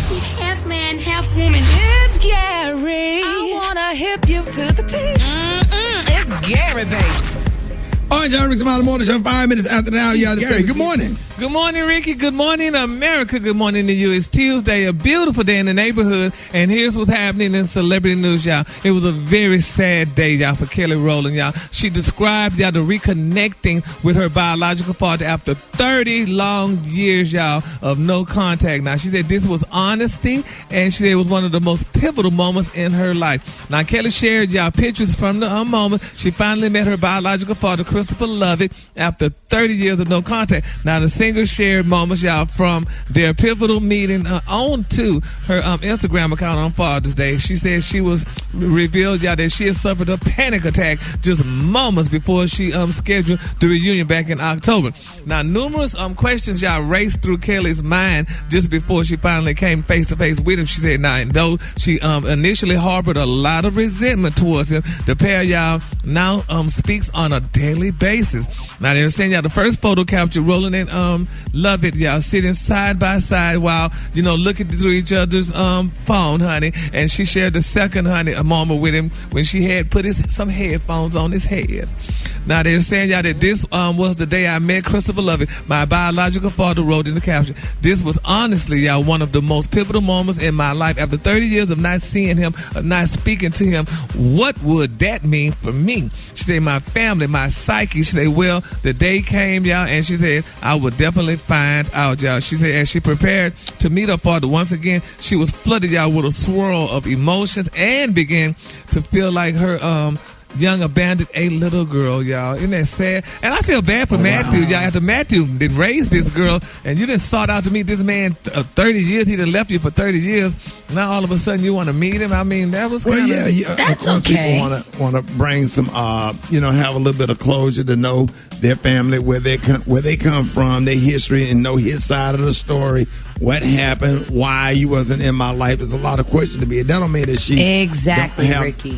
He's half man, half woman. It's Gary. I wanna hip you to the teeth. It's Gary, baby. All right, John, Rick's Smiley Morning Show, 5 minutes after the hour. Y'all just say good morning. Good morning, Rickey. Good morning, America. Good morning to you. It's Tuesday, a beautiful day in the neighborhood, and here's what's happening in celebrity news, y'all. It was a very sad day, y'all, for Kelly Rowland, y'all. She described, y'all, the reconnecting with her biological father after 30 long years, y'all, of no contact. Now, she said this was honesty, and she said it was one of the most pivotal moments in her life. Now, Kelly shared, y'all, pictures from the moment she finally met her biological father, Christopher Lovett, after 30 years of no contact. Now, the singer shared moments, y'all, from their pivotal meeting on to her Instagram account on Father's Day. She said she was revealed, y'all, that she had suffered a panic attack just moments before she scheduled the reunion back in October. Now, numerous questions, y'all, raced through Kelly's mind just before she finally came face to face with him. She said, now, though she initially harbored a lot of resentment towards him, the pair, y'all, now speaks on a daily basis. Now, they're saying, y'all, the first photo captured Rowland and Lovett, y'all, sitting side by side while, you know, looking through each other's phone, honey. And she shared the second, honey, a moment with him when she had put some headphones on his head. Now, they're saying, y'all, that this was the day I met Christopher Lovett. My biological father wrote in the caption, this was honestly, y'all, one of the most pivotal moments in my life. After 30 years of not seeing him, not speaking to him, what would that mean for me? She said, my family, my psyche. She said, well, the day came, y'all, and she said, I would definitely find out, y'all. She said, as she prepared to meet her father once again, she was flooded, y'all, with a swirl of emotions and began to feel like her young abandoned a little girl, y'all. Isn't that sad? And I feel bad for Matthew, y'all. After Matthew did raise this girl, and you didn't sought out to meet this man 30 years. He done left you for 30 years. Now all of a sudden you want to meet him. I mean, that was kind of... yeah. That's of course, okay. People want to bring some, have a little bit of closure to know their family, where they come from, their history, and know his side of the story. What happened? Why you wasn't in my life? There's a lot of questions to be. That don't mean that she Rickey.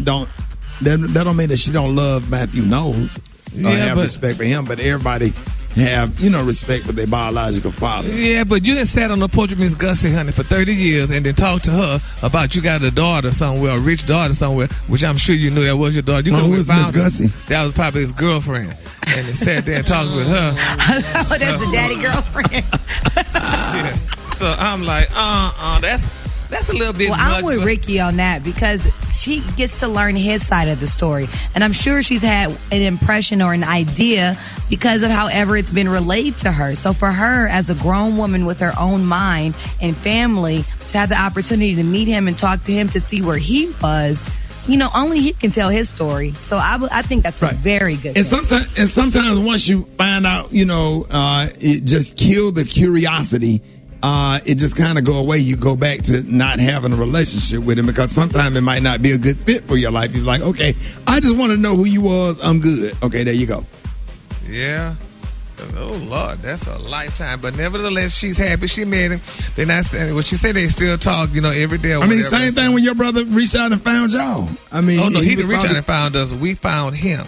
That don't mean that she don't love Matthew Knowles or have respect for him, but everybody have, respect for their biological father. Yeah, but you done sat on the porch with Miss Gussie, honey, for 30 years and then talked to her about you got a daughter somewhere, a rich daughter somewhere, which I'm sure you knew that was your daughter. You who was Miss Gussie? That was probably his girlfriend. And they sat there and talked with her. Oh, that's the daddy girlfriend. Yes. So I'm like, that's a little bit much. I'm with Rickey on that because she gets to learn his side of the story. And I'm sure she's had an impression or an idea because of however it's been relayed to her. So for her, as a grown woman with her own mind and family, to have the opportunity to meet him and talk to him to see where he was, only he can tell his story. So I think that's a very good thing. And sometimes once you find out, it just killed the curiosity. It just kind of go away. You go back to not having a relationship with him because sometimes it might not be a good fit for your life. You're like, okay, I just want to know who you was. I'm good. Okay, there you go. Yeah. Oh, Lord, that's a lifetime. But nevertheless, she's happy she met him. They're not saying, well, she said they still talk, every day. I mean, same thing when your brother reached out and found y'all. I mean, oh, no, he didn't reach out and found us. We found him.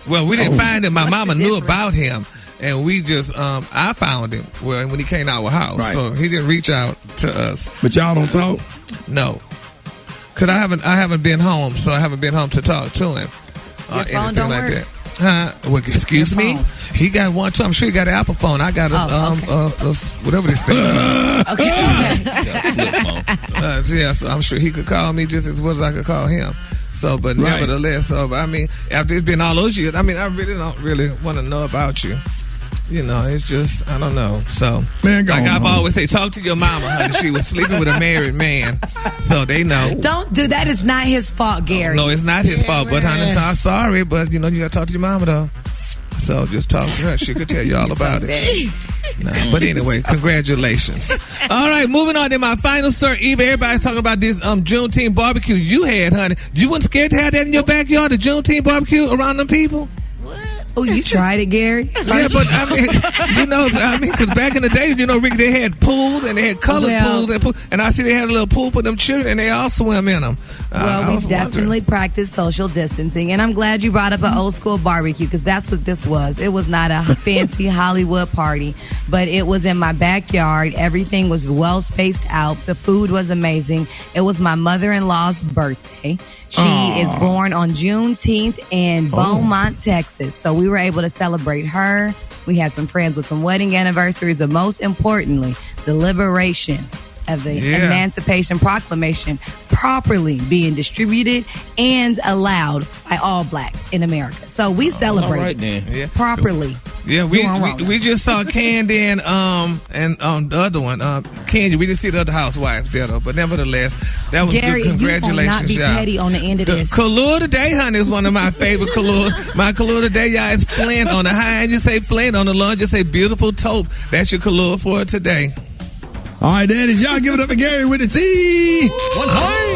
Well, we didn't find him. My mama knew about him. And we just, I found him when he came out of our house. Right. So he didn't reach out to us. But y'all don't talk? No. Because I haven't been home, so I haven't been home to talk to him. Your phone don't work? That. Huh? Well, excuse me? He got one too. I'm sure he got an Apple phone. I got whatever this thing is. Okay. Flip phone. So I'm sure he could call me just as well as I could call him. So, but nevertheless, I mean, after it's been all those years, I mean, I really don't want to know about you. It's just, I don't know. So, man, like I've always say, talk to your mama, honey. She was sleeping with a married man. So they know. Don't do that. It's not his fault, Gary. No, it's not his fault. But, honey, I'm sorry. But, you got to talk to your mama, though. So just talk to her. She could tell you all about it. No, but anyway, congratulations. All right, moving on to my final story. Eva, everybody's talking about this Juneteenth barbecue you had, honey. You weren't scared to have that in your backyard, the Juneteenth barbecue around them people? Oh, you tried it, Gary? Yeah, but because back in the day, Rickey, they had pools and they had colored pools and I see they had a little pool for them children and they all swim in them. Well, we definitely practiced social distancing, and I'm glad you brought up an old school barbecue because that's what this was. It was not a fancy Hollywood party, but it was in my backyard. Everything was well spaced out. The food was amazing. It was my mother-in-law's birthday. She is born on Juneteenth in Beaumont, Texas. So we were able to celebrate her. We had some friends with some wedding anniversaries, but most importantly, the liberation of the Emancipation Proclamation properly being distributed and allowed by all blacks in America. So we celebrated properly. Yeah, we just saw Candy and the other one, Candy. We just see the other housewives there, though. But nevertheless, that was Gary, good. Congratulations, you will not be petty on the end of this. Color today, honey, is one of my favorite colors. My color today, y'all, is Flint. On the high end, you say Flint. On the low end, you say beautiful taupe. That's your color for today. All right, Daddy, y'all give it up for Gary with the T. 100.